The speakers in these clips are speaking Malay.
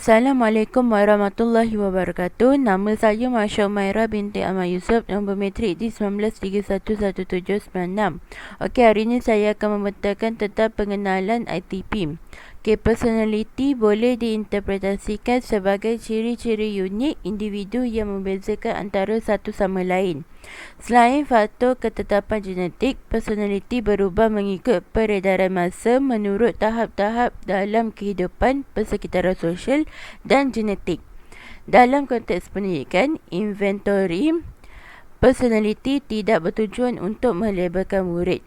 Assalamualaikum warahmatullahi wabarakatuh. Nama saya Masya Umairah binti Ahmad Yusof, nombor metrik di 19311796. Okey, hari ini saya akan membentangkan tentang pengenalan ITP. Okey, personality boleh diinterpretasikan sebagai ciri-ciri unik individu yang membezakan antara satu sama lain. Selain faktor ketetapan genetik, personality berubah mengikut peredaran masa menurut tahap-tahap dalam kehidupan, persekitaran sosial dan genetik. Dalam konteks pendidikan, inventory personality tidak bertujuan untuk melabelkan murid.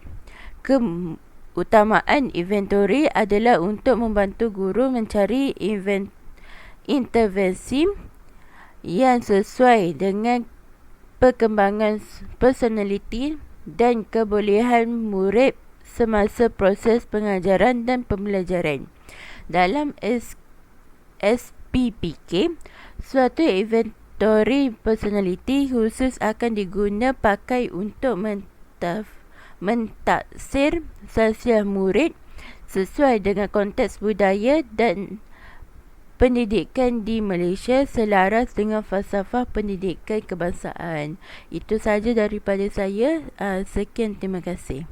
Keutamaan inventory adalah untuk membantu guru mencari intervensi yang sesuai dengan perkembangan personality dan kebolehan murid semasa proses pengajaran dan pembelajaran. Dalam SPPK, suatu inventory personality khusus akan diguna pakai untuk mentaksir sosial murid sesuai dengan konteks budaya dan pendidikan di Malaysia selaras dengan falsafah pendidikan kebangsaan. Itu sahaja daripada saya. Sekian, terima kasih.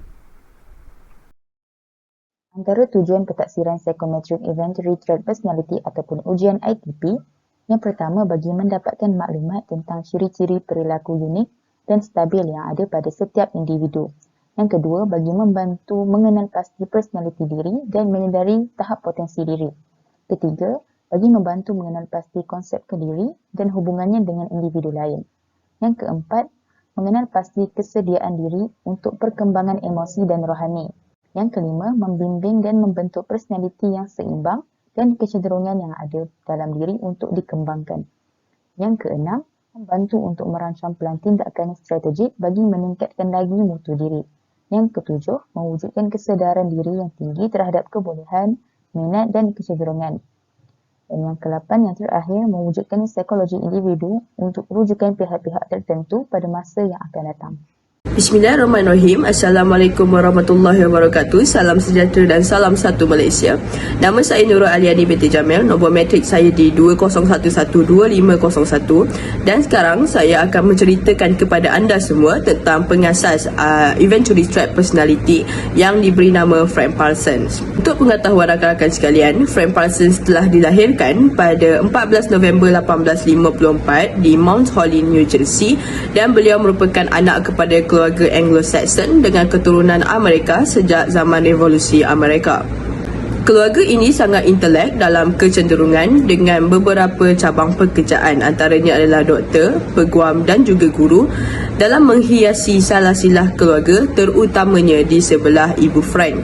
Antara tujuan pentaksiran Psychometric Inventory Trait Personality ataupun ujian ITP, yang pertama bagi mendapatkan maklumat tentang ciri-ciri perilaku unik dan stabil yang ada pada setiap individu. Yang kedua, bagi membantu mengenal pasti personaliti diri dan menyedari tahap potensi diri. Ketiga, bagi membantu mengenal pasti konsep kediri dan hubungannya dengan individu lain. Yang keempat, mengenal pasti kesediaan diri untuk perkembangan emosi dan rohani. Yang kelima, membimbing dan membentuk personaliti yang seimbang dan kecenderungan yang ada dalam diri untuk dikembangkan. Yang keenam, membantu untuk merancang pelan tindakan strategik bagi meningkatkan lagi mutu diri. Yang ketujuh, mewujudkan kesedaran diri yang tinggi terhadap kebolehan, minat dan kecenderungan. Dan yang ke-8 yang terakhir, mewujudkan psikologi individu untuk rujukan pihak-pihak tertentu pada masa yang akan datang. Bismillahirrahmanirrahim. Assalamualaikum warahmatullahi wabarakatuh. Salam sejahtera dan salam satu Malaysia. Nama saya Nurul Aliani binti Jamil. Nombor metrik saya di 20112501. Dan sekarang saya akan menceritakan kepada anda semua tentang pengasas Inventory Trait Personality yang diberi nama Frank Parsons. Untuk pengetahuan rakan-rakan sekalian, Frank Parsons telah dilahirkan pada 14 November 1854 di Mount Holly, New Jersey, dan beliau merupakan anak kepada keluarga Anglo-Saxon dengan keturunan Amerika sejak zaman Revolusi Amerika. Keluarga ini sangat intelek dalam kecenderungan dengan beberapa cabang pekerjaan, antaranya adalah doktor, peguam dan juga guru dalam menghiasi silsilah keluarga, terutamanya di sebelah ibu Frank.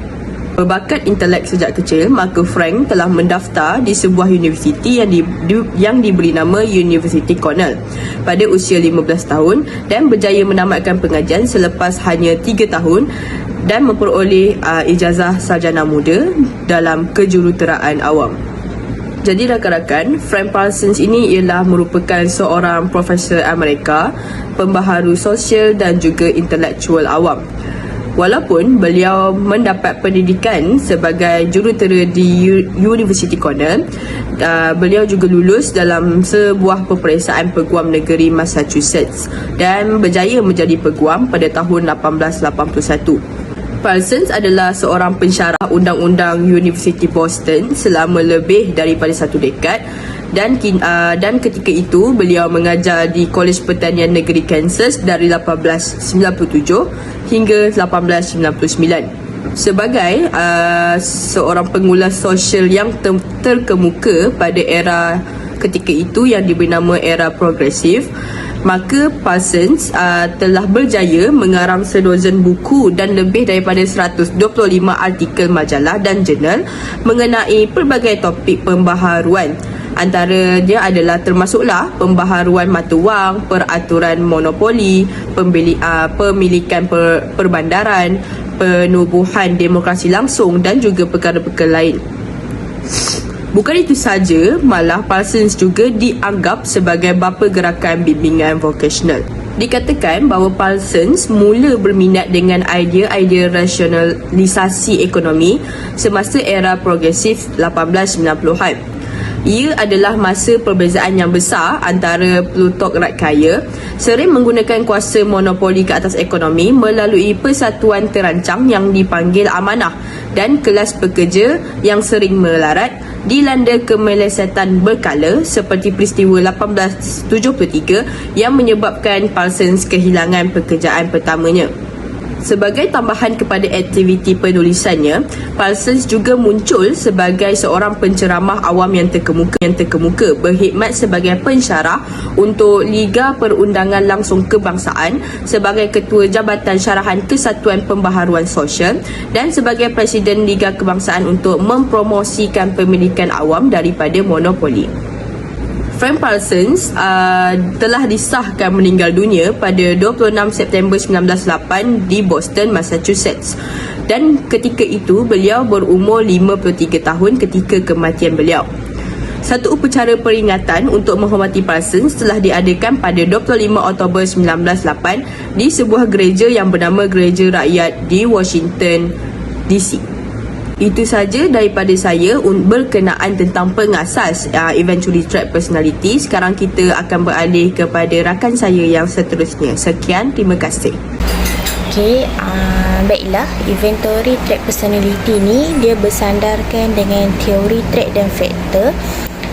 Berbakat intelek sejak kecil, maka Frank telah mendaftar di sebuah universiti yang diberi nama University Cornell pada usia 15 tahun dan berjaya menamatkan pengajian selepas hanya 3 tahun dan memperoleh ijazah sarjana muda dalam kejuruteraan awam. Jadi rakan-rakan, Frank Parsons ini ialah merupakan seorang profesor Amerika, pembaharu sosial dan juga intelektual awam. Walaupun beliau mendapat pendidikan sebagai jurutera di University Cornell, beliau juga lulus dalam sebuah peperiksaan peguam negeri Massachusetts dan berjaya menjadi peguam pada tahun 1881. Parsons adalah seorang pensyarah undang-undang University Boston selama lebih daripada 1 dekad dan ketika itu beliau mengajar di Kolej Pertanian Negeri Kansas dari 1897 hingga 1899. Sebagai seorang pengulas sosial yang terkemuka pada era ketika itu yang diberi nama era progresif, maka Parsons telah berjaya mengarang sedozen buku dan lebih daripada 125 artikel majalah dan jurnal mengenai pelbagai topik pembaharuan. Antara dia adalah termasuklah pembaharuan mata wang, peraturan monopoli, pemilikan perbandaran, penubuhan demokrasi langsung dan juga perkara-perkara lain. Bukan itu saja, malah Parsons juga dianggap sebagai bapa gerakan bimbingan vocational. Dikatakan bahawa Parsons mula berminat dengan idea-idea rasionalisasi ekonomi semasa era progresif 1890-an. Ia adalah masa perbezaan yang besar antara plutokrat kaya sering menggunakan kuasa monopoli ke atas ekonomi melalui persatuan terancang yang dipanggil amanah dan kelas pekerja yang sering melarat dilanda kemelesetan berkala seperti peristiwa 1873 yang menyebabkan Parsons kehilangan pekerjaan pertamanya. Sebagai tambahan kepada aktiviti penulisannya, Parsons juga muncul sebagai seorang penceramah awam yang terkemuka berkhidmat sebagai pensyarah untuk Liga Perundangan Langsung Kebangsaan, sebagai Ketua Jabatan Syarahan Kesatuan Pembaharuan Sosial dan sebagai Presiden Liga Kebangsaan untuk mempromosikan pemilikan awam daripada monopoli. Frank Parsons telah disahkan meninggal dunia pada 26 September 1908 di Boston, Massachusetts. Dan ketika itu beliau berumur 53 tahun ketika kematian beliau. Satu upacara peringatan untuk menghormati Parsons telah diadakan pada 25 Oktober 1908 di sebuah gereja yang bernama Gereja Rakyat di Washington, D.C. Itu saja daripada saya berkenaan tentang pengasas Eventually Trapped Personality. Sekarang kita akan beralih kepada rakan saya yang seterusnya. Sekian, terima kasih. Okey, baiklah, Inventory Trapped Personality ni dia bersandarkan dengan teori trait dan faktor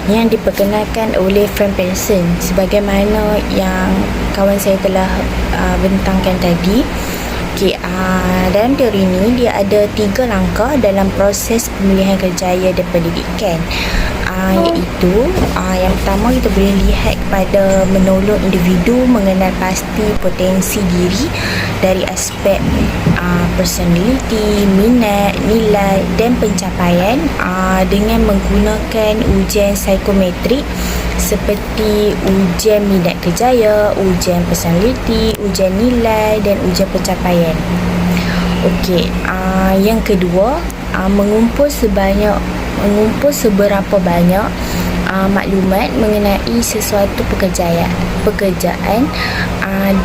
yang diperkenalkan oleh Frank Parsons sebagaimana yang kawan saya telah bentangkan tadi. Okay, dalam teori ini dia ada 3 langkah dalam proses pemilihan kerjaya dan pendidikan, iaitu yang pertama kita boleh lihat kepada menolong individu mengenal pasti potensi diri dari aspek personality, minat, nilai dan pencapaian dengan menggunakan ujian psikometrik seperti ujian minat kerjaya, ujian personality, ujian nilai dan ujian pencapaian. Okey, yang kedua, mengumpul seberapa banyak maklumat mengenai sesuatu pekerjaan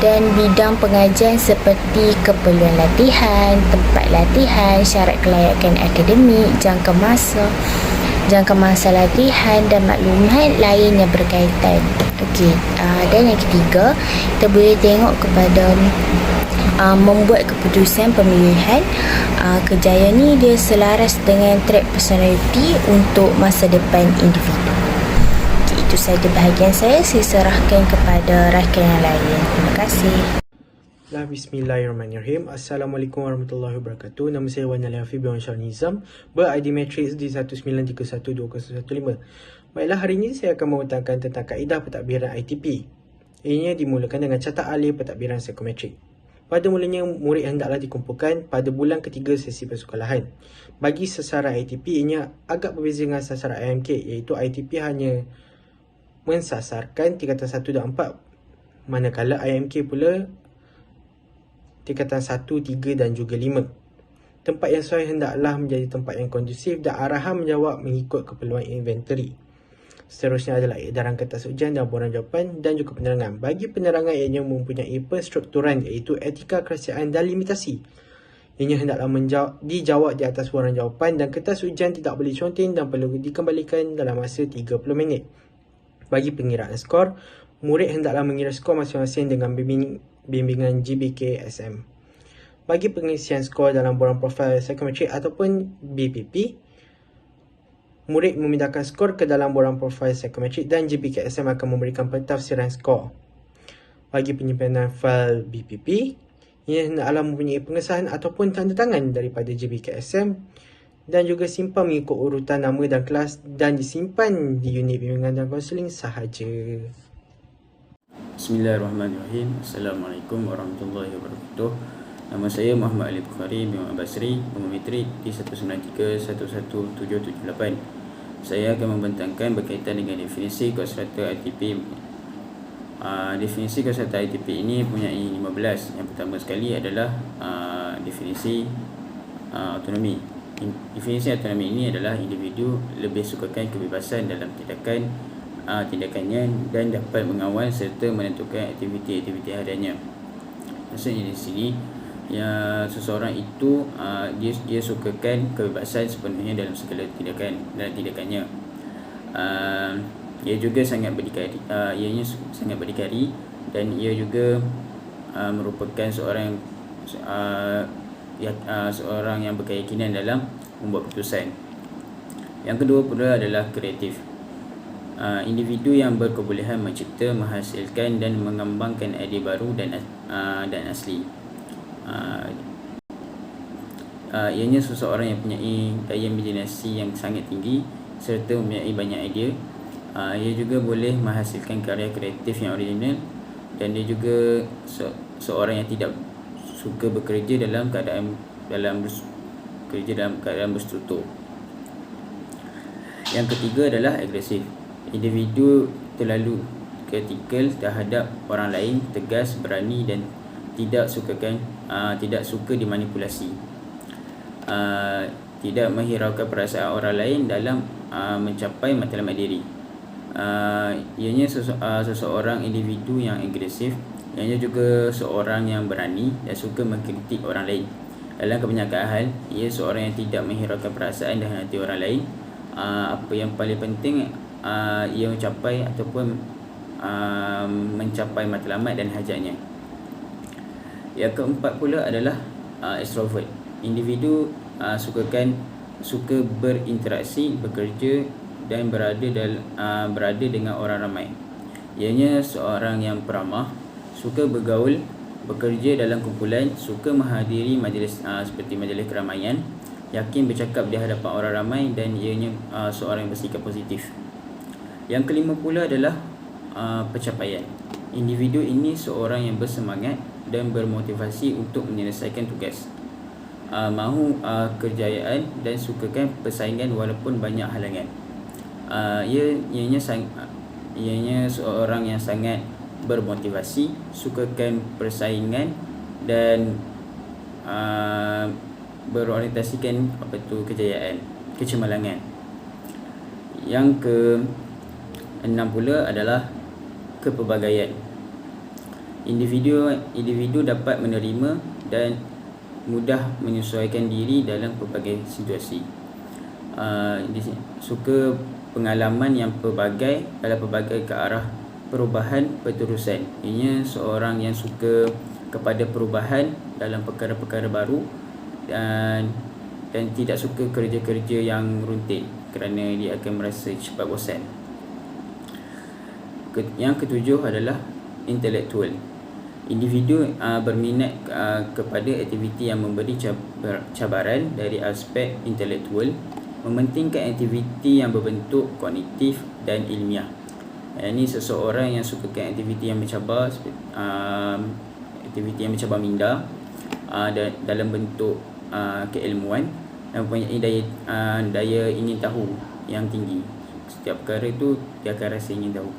dan bidang pengajian seperti keperluan latihan, tempat latihan, syarat kelayakan akademik, jangka masa latihan dan maklumat lain yang berkaitan. Okey, dan yang ketiga, kita boleh tengok kepada membuat keputusan pemilihan kerjaya ni dia selaras dengan trait personality untuk masa depan individu. Okay, itu sahaja bahagian saya serahkan kepada rakan yang lain. Terima kasih. Bismillahirrahmanirrahim. Assalamualaikum warahmatullahi wabarakatuh. Nama saya Wan Ali Hafiz bin Syar Nizam, ber-ID matrix di 19312015. Baiklah, hari ini saya akan membentangkan tentang kaedah pentadbiran ITP. Ianya dimulakan dengan catat alih pentadbiran psikometrik. Pada mulanya, murid hendaklah dikumpulkan pada bulan ketiga sesi persekolahan. Bagi sasaran ITP, ianya agak berbeza dengan sasaran IMK, iaitu ITP hanya mensasarkan tingkatan 1 dan 4, manakala IMK pula tingkatan 1, 3 dan juga 5. Tempat yang sesuai hendaklah menjadi tempat yang kondusif dan arahan menjawab mengikut keperluan inventory. Seterusnya adalah edaran kertas ujian dan borang jawapan dan juga penerangan. Bagi penerangan, ianya mempunyai penstrukturan iaitu etika, kerahsiaan dan limitasi. Ianya hendaklah dijawab di atas borang jawapan dan kertas ujian tidak boleh conteng dan perlu dikembalikan dalam masa 30 minit. Bagi pengiraan skor, murid hendaklah mengira skor masing-masing dengan bimbingan GBK-SM. Bagi pengisian skor dalam borang profil psikometrik ataupun BPP, murid memindahkan skor ke dalam borang profil psikometrik dan GBK-SM akan memberikan pentafsiran skor. Bagi penyimpanan fail BPP, ia hendaklah mempunyai pengesahan ataupun tanda tangan daripada GBK-SM dan juga simpan mengikut urutan nama dan kelas dan disimpan di unit bimbingan dan kaunseling sahaja. Bismillahirrahmanirrahim. Assalamualaikum warahmatullahi wabarakatuh. Nama saya Muhammad Ali Bukhari bin Muhammad Basri, nombor matrik T193-11778. Saya akan membentangkan berkaitan dengan definisi kosrata ITP. Definisi kosrata ITP ini mempunyai 15. Yang pertama sekali adalah definisi autonomi. Definisi autonomi ini adalah individu lebih sukakan kebebasan dalam tindakannya dan dapat mengawal serta menentukan aktiviti-aktiviti hariannya. Maksudnya di sini seseorang itu dia sukakan kebebasan sepenuhnya dalam segala tindakannya. Ia juga sangat berdikari, dan ia juga merupakan seorang yang berkeyakinan dalam membuat keputusan. Yang kedua pula adalah kreatif. Individu yang berkebolehan mencipta, menghasilkan dan mengembangkan idea baru dan asli. Ianya seseorang yang mempunyai daya imaginasi yang sangat tinggi serta mempunyai banyak idea. Ia juga boleh menghasilkan karya kreatif yang original, dan dia juga seorang yang tidak suka bekerja dalam keadaan berstruktur. Yang ketiga adalah agresif. Individu terlalu kritikal terhadap orang lain, tegas, berani dan tidak suka dimanipulasi. Tidak menghiraukan perasaan orang lain dalam mencapai matlamat diri. Ianya seseorang individu yang agresif. Ianya juga seorang yang berani dan suka mengkritik orang lain. Dalam kebanyakan hal, ia seorang yang tidak menghiraukan perasaan dan hati orang lain. Apa yang paling penting, ia mencapai ataupun mencapai matlamat dan hajatnya. Yang keempat pula adalah extrovert. Individu suka berinteraksi, bekerja dan berada dengan orang ramai. Ianya seorang yang peramah, suka bergaul, bekerja dalam kumpulan, suka menghadiri majlis seperti majlis keramaian, yakin bercakap di hadapan orang ramai, dan ianya seorang yang bersikap positif. Yang kelima pula adalah pencapaian. Individu ini seorang yang bersemangat dan bermotivasi untuk menyelesaikan tugas, mahu kejayaan dan sukakan persaingan walaupun banyak halangan. Ianya seorang yang sangat bermotivasi, sukakan persaingan dan berorientasikan kejayaan, kecemerlangan. Yang ke-6 pula adalah kepelbagaian. Individu dapat menerima dan mudah menyesuaikan diri dalam pelbagai situasi. Suka pengalaman yang pelbagai dalam pelbagai ke arah perubahan berterusan. Ianya seorang yang suka kepada perubahan dalam perkara-perkara baru dan tidak suka kerja-kerja yang rutin kerana dia akan merasa cepat bosan. Yang ketujuh adalah intelektual. Individu berminat kepada aktiviti yang memberi cabaran dari aspek intelektual, mementingkan aktiviti yang berbentuk kognitif dan ilmiah. Ini seseorang yang sukakan aktiviti yang mencabar, aktiviti yang mencabar minda dalam bentuk keilmuan, dan mempunyai daya ingin tahu yang tinggi. Setiap perkara itu dia akan rasa ingin tahu.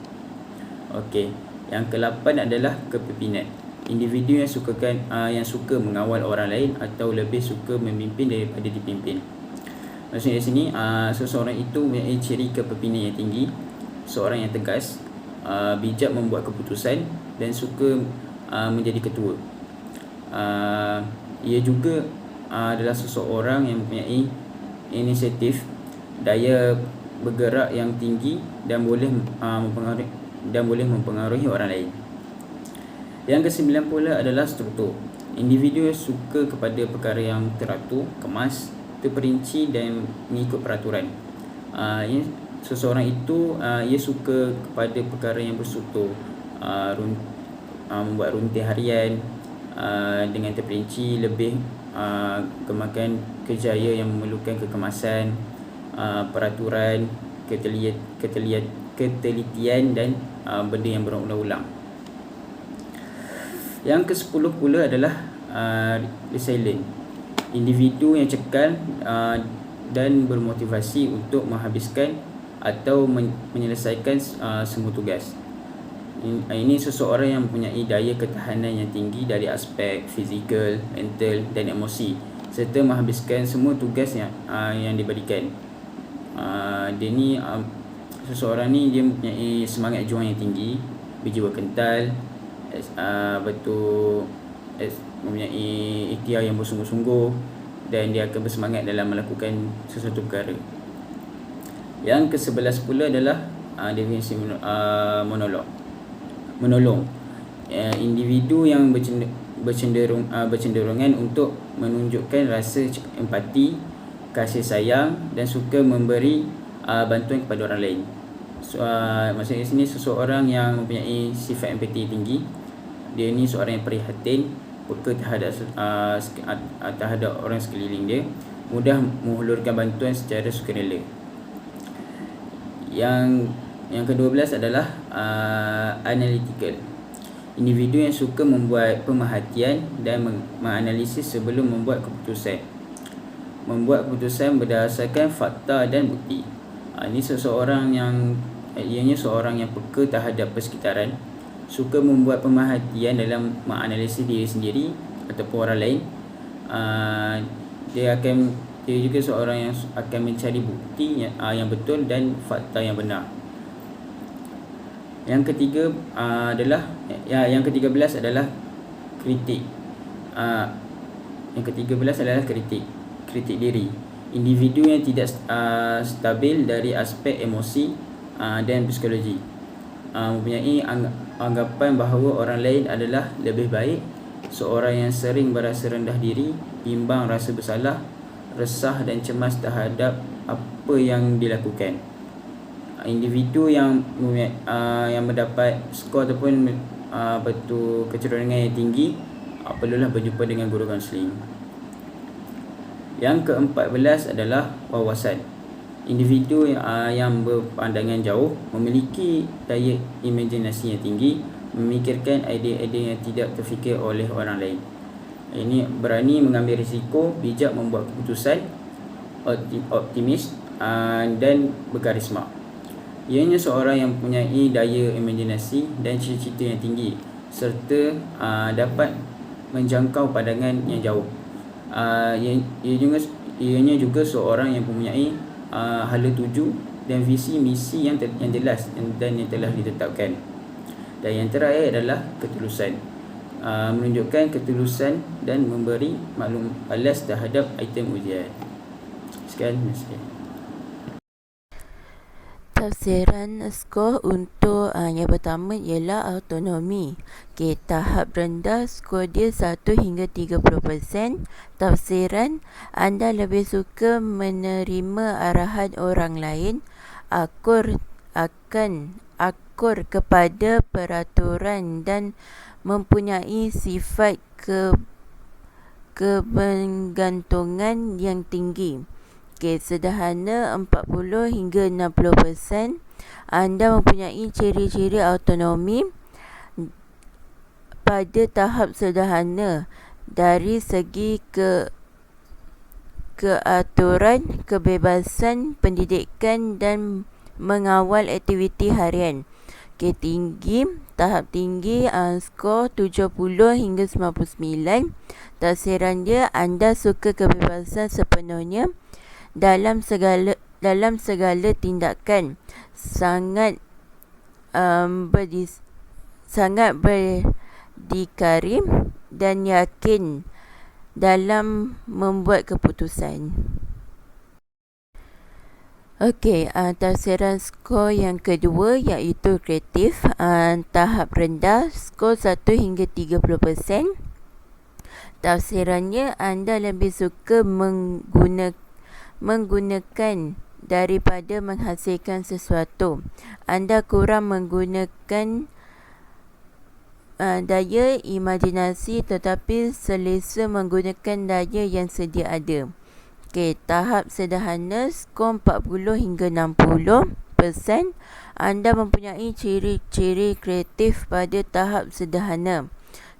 Okey, yang ke-8 adalah kepimpinan. Individu yang suka mengawal orang lain atau lebih suka memimpin daripada dipimpin. Maksudnya di sini seseorang itu mempunyai ciri kepimpinan yang tinggi, seorang yang tegas, bijak membuat keputusan dan suka menjadi ketua. Ia juga adalah seseorang yang mempunyai inisiatif, daya bergerak yang tinggi dan boleh mempengaruhi orang lain. Yang ke-9 pula adalah struktur. Individu suka kepada perkara yang teratur, kemas, terperinci dan mengikut peraturan. Seseorang itu ia suka kepada perkara yang berstruktur, membuat rutin harian dengan terperinci, lebih kemakan kerjaya yang memerlukan kekemasan, peraturan, ketelitian dan benda yang berulang-ulang. Yang ke-10 pula adalah resilient. Individu yang cekal dan bermotivasi untuk menghabiskan atau menyelesaikan semua tugas. Ini seseorang yang mempunyai daya ketahanan yang tinggi dari aspek fizikal, mental dan emosi, serta menghabiskan semua tugas yang diberikan. Seseorang ni dia mempunyai semangat juang yang tinggi, berjiwa kental, mempunyai ikhtiar yang bersungguh-sungguh, dan dia akan bersemangat dalam melakukan sesuatu perkara. Yang ke-11 pula adalah definisi menolong. Individu yang bercenderungan untuk menunjukkan rasa empati, kasih sayang dan suka memberi bantuan kepada orang lain. Maksudnya di sini seseorang yang mempunyai sifat empati tinggi. Dia ni seorang yang prihatin, peka terhadap orang sekeliling dia, mudah menghulurkan bantuan secara sukarela. Yang ke-12 adalah analytical. Individu yang suka membuat pemerhatian dan menganalisis sebelum membuat keputusan. Membuat keputusan berdasarkan fakta dan bukti. Ini seorang yang peka terhadap persekitaran, suka membuat pemerhatian dalam menganalisis diri sendiri ataupun orang lain. Dia juga seorang yang akan mencari bukti yang betul dan fakta yang benar. Yang ke-13 adalah kritik. Yang ke-13 adalah kritik diri. Individu yang tidak stabil dari aspek emosi dan psikologi, mempunyai anggapan bahawa orang lain adalah lebih baik. Seorang yang sering berasa rendah diri, bimbang, rasa bersalah, resah dan cemas terhadap apa yang dilakukan. Individu yang mendapat skor ataupun kecenderungan yang tinggi, perlulah berjumpa dengan guru kaunseling. Yang ke-14 adalah wawasan. Individu yang berpandangan jauh, memiliki daya imajinasi yang tinggi, memikirkan idea-idea yang tidak terfikir oleh orang lain. Ini berani mengambil risiko, bijak membuat keputusan, optimis dan berkarisma. Ianya seorang yang mempunyai daya imajinasi dan cita-cita yang tinggi, serta dapat menjangkau pandangan yang jauh. Ianya juga seorang yang mempunyai hala tuju dan visi misi yang jelas dan yang telah ditetapkan. Dan yang terakhir adalah ketulusan. Menunjukkan ketulusan dan memberi maklum balas terhadap item ujian. Sekian, terima kasih. Tafsiran skor untuk yang pertama ialah autonomi. Tahap rendah skor dia 1 hingga 30%. Tafsiran, anda lebih suka menerima arahan orang lain, akur kepada peraturan dan mempunyai sifat kebergantungan yang tinggi. Sederhana 40 hingga 60%. Anda mempunyai ciri-ciri autonomi pada tahap sederhana dari segi keaturan, kebebasan pendidikan dan mengawal aktiviti harian. Tahap tinggi skor 70 hingga 99. Tafsiran dia, anda suka kebebasan sepenuhnya dalam segala tindakan, sangat berdikari dan yakin dalam membuat keputusan. Tafsiran skor yang kedua iaitu kreatif. Tahap rendah skor 1 hingga 30%. Tafsirannya, anda lebih suka menggunakan daripada menghasilkan sesuatu. Anda kurang menggunakan daya imajinasi tetapi selesa menggunakan daya yang sedia ada. Tahap sederhana skor 40 hingga 60%. Anda mempunyai ciri-ciri kreatif pada tahap sederhana.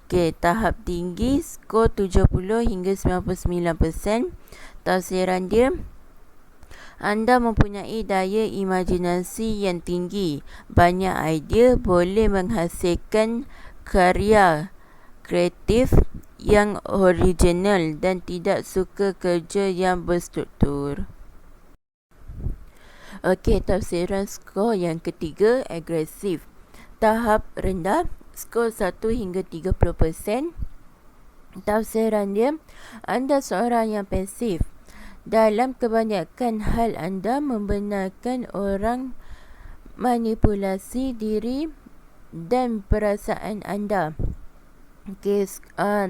Tahap tinggi skor 70 hingga 99%. Tafsiran dia, anda mempunyai daya imajinasi yang tinggi, banyak idea, boleh menghasilkan karya kreatif yang original dan tidak suka kerja yang berstruktur. Tafsiran skor yang ketiga, agresif. Tahap rendah skor 1 hingga 30%. Tafsiran dia, anda seorang yang pasif, Dalam kebanyakan hal anda membenarkan orang manipulasi diri dan perasaan anda. Okey,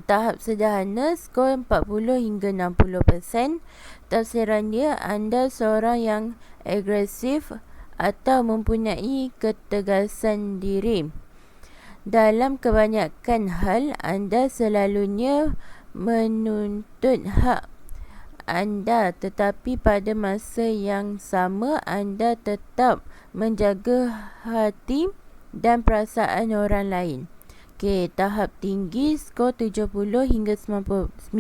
tahap sederhana skor 40 hingga 60%. Tafsiran dia, anda seorang yang agresif atau mempunyai ketegasan diri. Dalam kebanyakan hal, anda selalunya menuntut hak anda, tetapi pada masa yang sama anda tetap menjaga hati dan perasaan orang lain. Okey, tahap tinggi skor 70 hingga 99%.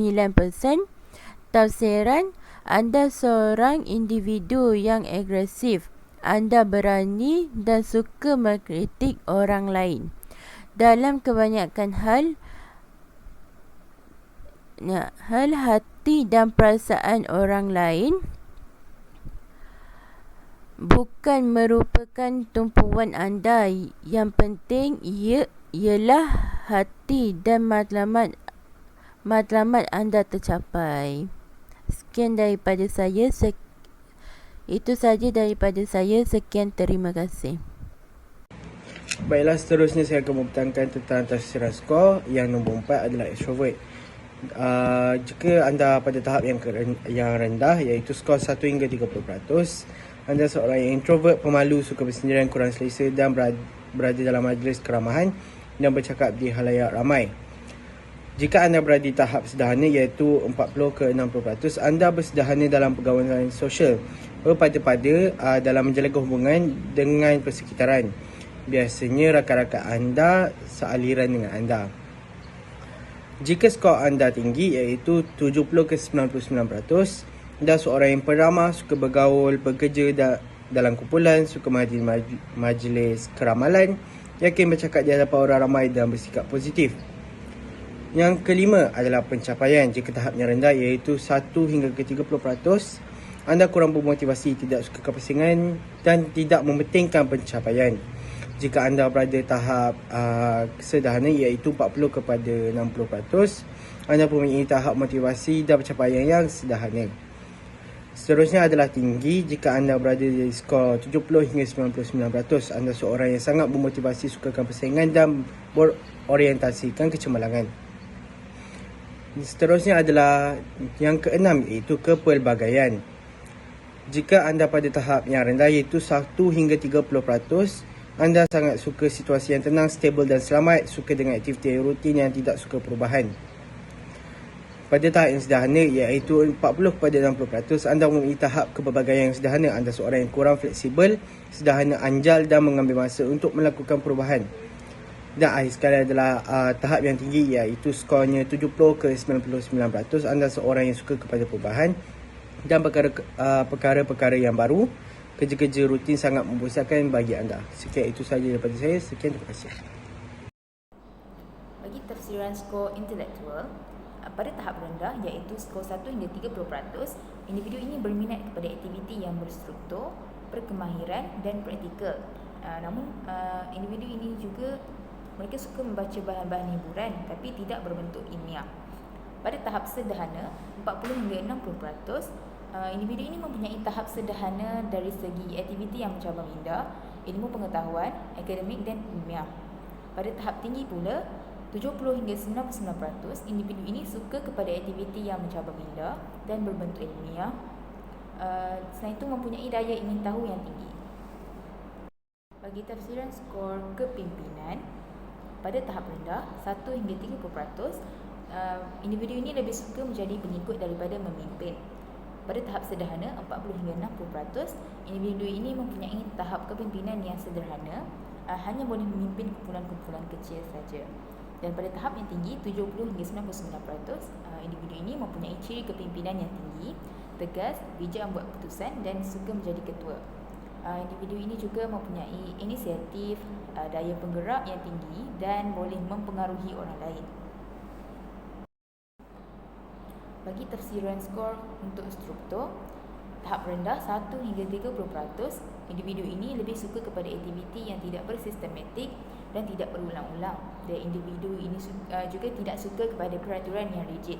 Tafsiran, anda seorang individu yang agresif. Anda berani dan suka mengkritik orang lain. Dalam kebanyakan hal hati dan perasaan orang lain bukan merupakan tumpuan anda. Yang penting ialah hati dan matlamat anda tercapai. Sekian daripada saya. Itu saja daripada saya. Sekian, terima kasih. Baiklah, seterusnya saya akan mempertahankan tentang tafsiran skor. Yang nombor 4 adalah extrovert. Jika anda pada tahap yang rendah, iaitu skor 1 hingga 30%, anda seorang yang introvert, pemalu, suka bersendirian, kurang selesa dan berada dalam majlis keramahan dan bercakap di khalayak ramai. Jika anda berada di tahap sederhana, iaitu 40 ke 60%, anda bersederhana dalam pergaulan sosial, berpada-pada dalam menjaga hubungan dengan persekitaran. Biasanya rakan-rakan anda sealiran dengan anda. Jika skor anda tinggi, iaitu 70 ke 99%, anda seorang yang peramah, suka bergaul, bekerja dalam kumpulan, suka menghadiri majlis keramalan, yakin bercakap di hadapan orang ramai dan bersikap positif. Yang kelima adalah pencapaian. Jika tahapnya rendah, iaitu 1 hingga ke 30%, anda kurang bermotivasi, tidak suka kepusingan dan tidak mementingkan pencapaian. Jika anda berada tahap sederhana, iaitu 40 kepada 60%, anda mempunyai tahap motivasi dan pencapaian yang sederhana. Seterusnya adalah tinggi. Jika anda berada di skor 70 hingga 99%, anda seorang yang sangat bermotivasi, sukakan persaingan dan berorientasikan kecemerlangan. Seterusnya adalah yang keenam, iaitu kepelbagaian. Jika anda pada tahap yang rendah, iaitu 1 hingga 30%, anda sangat suka situasi yang tenang, stabil dan selamat, suka dengan aktiviti rutin yang tidak suka perubahan. Pada tahap yang sederhana, iaitu 40 kepada 60%, anda mempunyai tahap kepelbagaian yang sederhana. Anda seorang yang kurang fleksibel, sederhana, anjal dan mengambil masa untuk melakukan perubahan. Dan akhir sekali adalah tahap yang tinggi, iaitu skornya 70 ke 99%. Anda seorang yang suka kepada perubahan dan perkara-perkara yang baru. Kerja-kerja rutin sangat membosankan bagi anda. Sekian, itu sahaja daripada saya. Sekian, terima kasih. Bagi tafsiran skor intelektual, pada tahap rendah, iaitu skor 1 hingga 30%, individu ini berminat kepada aktiviti yang berstruktur, berkemahiran dan praktikal. Namun, individu ini juga mereka suka membaca bahan-bahan hiburan tapi tidak berbentuk ilmiah. Pada tahap sederhana, 40 hingga 60%, individu ini mempunyai tahap sederhana dari segi aktiviti yang mencabang minda, ilmu pengetahuan, akademik dan ilmiah. Pada tahap tinggi pula, 70 hingga 99%, individu ini suka kepada aktiviti yang mencabang minda dan berbentuk ilmiah. Selain itu mempunyai daya ingin tahu yang tinggi. Bagi tafsiran skor kepimpinan, pada tahap rendah, 1 hingga 30%, individu ini lebih suka menjadi pengikut daripada memimpin. Pada tahap sederhana, 40 hingga 60%, individu ini mempunyai tahap kepimpinan yang sederhana, hanya boleh memimpin kumpulan-kumpulan kecil saja. Dan pada tahap yang tinggi, 70 hingga 99%, individu ini mempunyai ciri kepimpinan yang tinggi, tegas, bijak membuat keputusan dan suka menjadi ketua. Individu ini juga mempunyai inisiatif, daya penggerak yang tinggi dan boleh mempengaruhi orang lain. Bagi tafsiran skor untuk struktur, tahap rendah 1 hingga 30%, individu ini lebih suka kepada aktiviti yang tidak bersistematik dan tidak berulang-ulang. Dan individu ini juga tidak suka kepada peraturan yang rigid.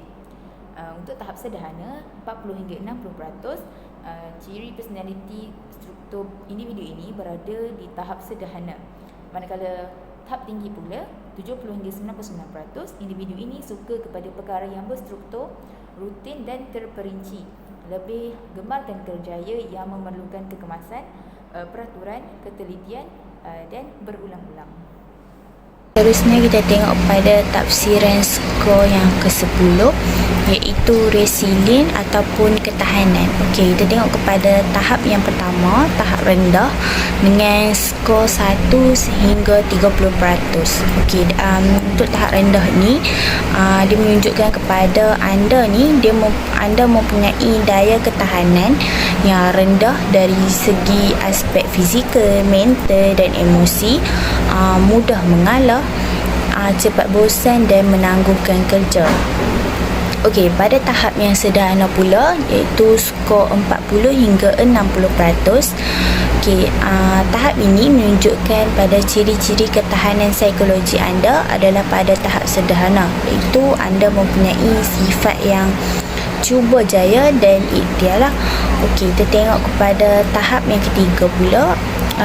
Untuk tahap sederhana 40 hingga 60%, ciri personaliti struktur individu ini berada di tahap sederhana. Manakala tahap tinggi pula 70 hingga 99%, individu ini suka kepada perkara yang berstruktur, rutin dan terperinci, lebih gemar dan kerjaya yang memerlukan kekemasan, peraturan, ketelitian dan berulang-ulang. Seterusnya kita tengok pada tafsiran skor yang ke-10, iaitu resilient ataupun ketahanan. Okey, kita tengok kepada tahap yang pertama, tahap rendah dengan skor 1 sehingga 30%. Okey, untuk tahap rendah ni dia menunjukkan kepada anda ni anda mempunyai daya ketahanan yang rendah dari segi aspek fizikal, mental dan emosi, mudah mengalah, cepat bosan dan menangguhkan kerja. Okey, pada tahap yang sederhana pula, iaitu skor 40 hingga 60%. Okey, tahap ini menunjukkan pada ciri-ciri ketahanan psikologi anda adalah pada tahap sederhana, iaitu anda mempunyai sifat yang cuba jaya dan ikhtiar lah. Okey, kita tengok kepada tahap yang ketiga pula,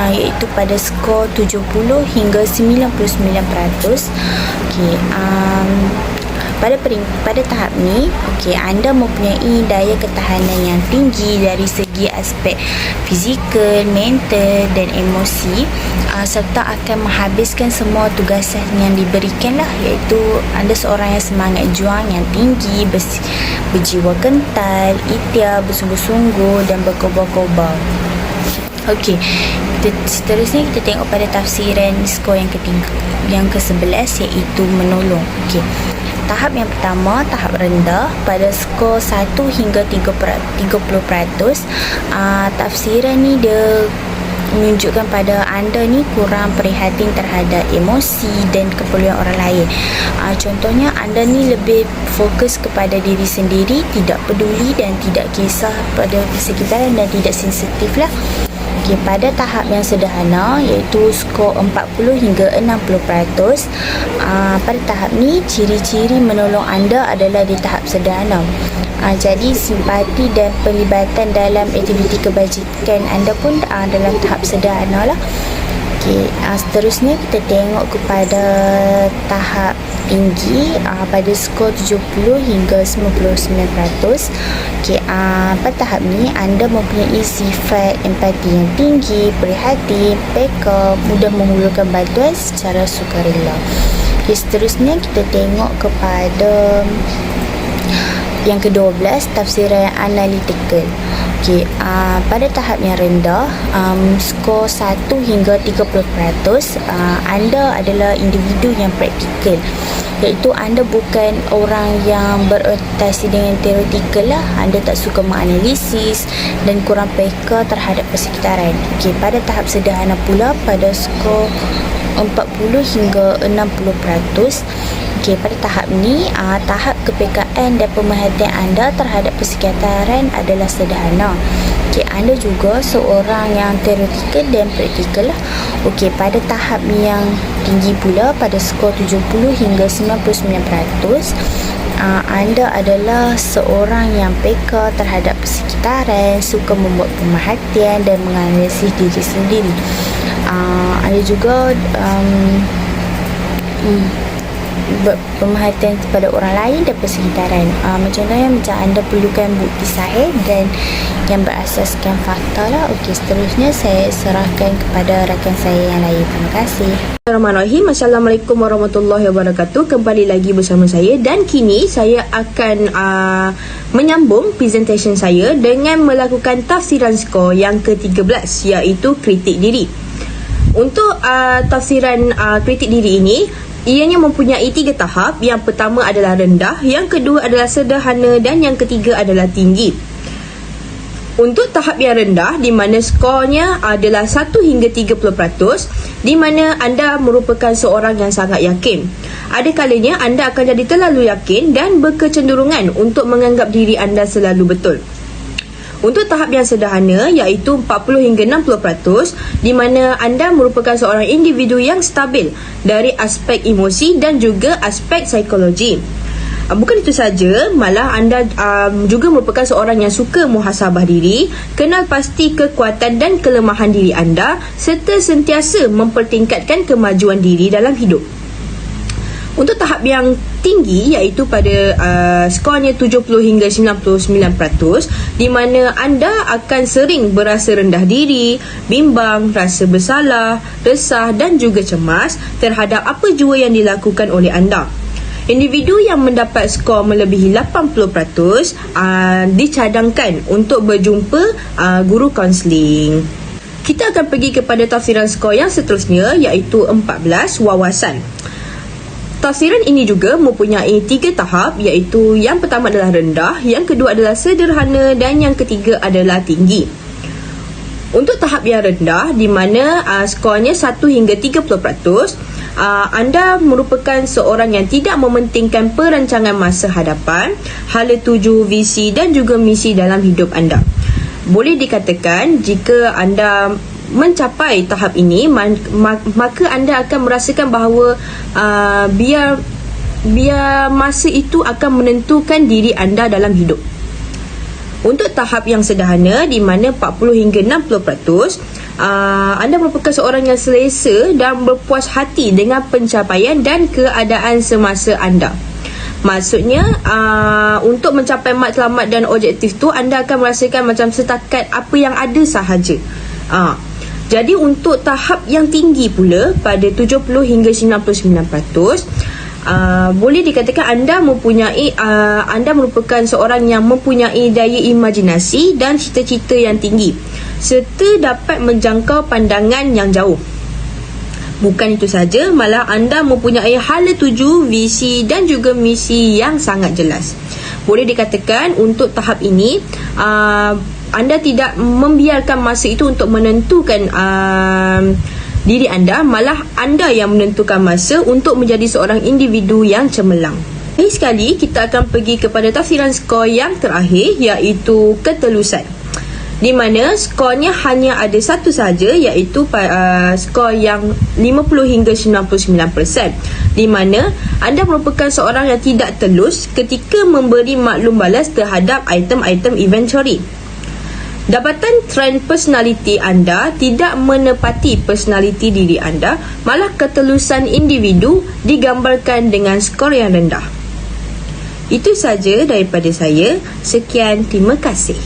iaitu pada skor 70 hingga 99%. Okey, pada tahap ni, okey, anda mempunyai daya ketahanan yang tinggi dari segi aspek fizikal, mental dan emosi, serta akan menghabiskan semua tugasan yang diberikan lah, iaitu anda seorang yang semangat juang yang tinggi, berjiwa kental, ikhtiar, bersungguh-sungguh dan berkobar-kobar. Okey, seterusnya kita tengok pada tafsiran skor yang ke-11, iaitu menolong. Okey, tahap yang pertama, tahap rendah, pada skor 1 hingga 30%. Tafsiran ni dia menunjukkan pada anda ni kurang prihatin terhadap emosi dan keperluan orang lain. Contohnya, anda ni lebih fokus kepada diri sendiri, tidak peduli dan tidak kisah pada sekitaran dan tidak sensitif lah. Okay, pada tahap yang sederhana, iaitu skor 40 hingga 60%, pada tahap ni ciri-ciri menolong anda adalah di tahap sederhana. Jadi simpati dan pelibatan dalam aktiviti kebajikan anda pun dalam tahap sederhana lah. Okey, seterusnya kita tengok kepada tahap tinggi, pada skor 70 hingga 99%. Okey, pada tahap ni anda mempunyai sifat empati yang tinggi, prihatin, peka, mudah menghulurkan bantuan secara sukarela. Okey, seterusnya kita tengok kepada yang ke-12, tafsiran analytical. Okey, pada tahap yang rendah, skor 1 hingga 30%, anda adalah individu yang praktikal, iaitu anda bukan orang yang berorientasi dengan teoretikal lah. Anda tak suka menganalisis dan kurang peka terhadap persekitaran. Okey, pada tahap sederhana pula, pada skor 40 hingga 60%. Okey, pada tahap ni, tahap kepekaan dan pemerhatian anda terhadap persekitaran adalah sederhana. Okey, anda juga seorang yang teoretikal dan praktikal lah. Okey, pada tahap yang tinggi pula, pada skor 70 hingga 99%, anda adalah seorang yang peka terhadap persekitaran, suka membuat pemerhatian dan menganalisis diri sendiri. Anda juga pemerhatian kepada orang lain dan persekitaran. Contohnya macam anda perlukan bukti sahih dan yang berasaskan fakta lah. Okey, seterusnya saya serahkan kepada rakan saya yang lain. Terima kasih. Bismillahirrahmanirrahim. Assalamualaikum warahmatullahi wabarakatuh. Kembali lagi bersama saya, dan kini saya akan menyambung presentation saya dengan melakukan tafsiran skor yang ke-13, iaitu kritik diri. Untuk tafsiran kritik diri ini, ianya mempunyai 3 tahap. Yang pertama adalah rendah, yang kedua adalah sederhana dan yang ketiga adalah tinggi. Untuk tahap yang rendah, di mana skornya adalah 1 hingga 30%, di mana anda merupakan seorang yang sangat yakin. Ada kalanya anda akan jadi terlalu yakin dan berkecenderungan untuk menganggap diri anda selalu betul. Untuk tahap yang sederhana, iaitu 40 hingga 60%, di mana anda merupakan seorang individu yang stabil dari aspek emosi dan juga aspek psikologi. Bukan itu saja, malah anda juga merupakan seorang yang suka muhasabah diri, kenal pasti kekuatan dan kelemahan diri anda serta sentiasa mempertingkatkan kemajuan diri dalam hidup. Untuk tahap yang tinggi iaitu pada skornya 70 hingga 99%, di mana anda akan sering berasa rendah diri, bimbang, rasa bersalah, resah dan juga cemas terhadap apa jua yang dilakukan oleh anda. Individu yang mendapat skor melebihi 80% dicadangkan untuk berjumpa guru kaunseling. Kita akan pergi kepada tafsiran skor yang seterusnya iaitu 14, wawasan. Tafsiran ini juga mempunyai 3 tahap iaitu yang pertama adalah rendah, yang kedua adalah sederhana dan yang ketiga adalah tinggi. Untuk tahap yang rendah di mana skornya 1 hingga 30%, anda merupakan seorang yang tidak mementingkan perancangan masa hadapan, hala tuju, visi dan juga misi dalam hidup anda. Boleh dikatakan jika anda mencapai tahap ini, maka anda akan merasakan bahawa biar masa itu akan menentukan diri anda dalam hidup. Untuk tahap yang sederhana di mana 40 hingga 60%, anda merupakan seorang yang selesa dan berpuas hati dengan pencapaian dan keadaan semasa anda. Maksudnya untuk mencapai matlamat dan objektif tu, anda akan merasakan macam setakat apa yang ada sahaja. Jadi untuk tahap yang tinggi pula pada 70 hingga 99%, boleh dikatakan anda merupakan seorang yang mempunyai daya imajinasi dan cita-cita yang tinggi serta dapat menjangkau pandangan yang jauh. Bukan itu saja, malah anda mempunyai hala tuju, visi dan juga misi yang sangat jelas. Boleh dikatakan untuk tahap ini anda tidak membiarkan masa itu untuk menentukan diri anda, malah anda yang menentukan masa untuk menjadi seorang individu yang cemerlang. Lagi sekali, kita akan pergi kepada tafsiran skor yang terakhir iaitu ketelusan, di mana skornya hanya ada satu saja iaitu skor yang 50 hingga 99%, di mana anda merupakan seorang yang tidak telus ketika memberi maklum balas terhadap item-item inventory. Dapatan trend personaliti anda tidak menepati personaliti diri anda, malah ketelusan individu digambarkan dengan skor yang rendah. Itu saja daripada saya. Sekian, terima kasih.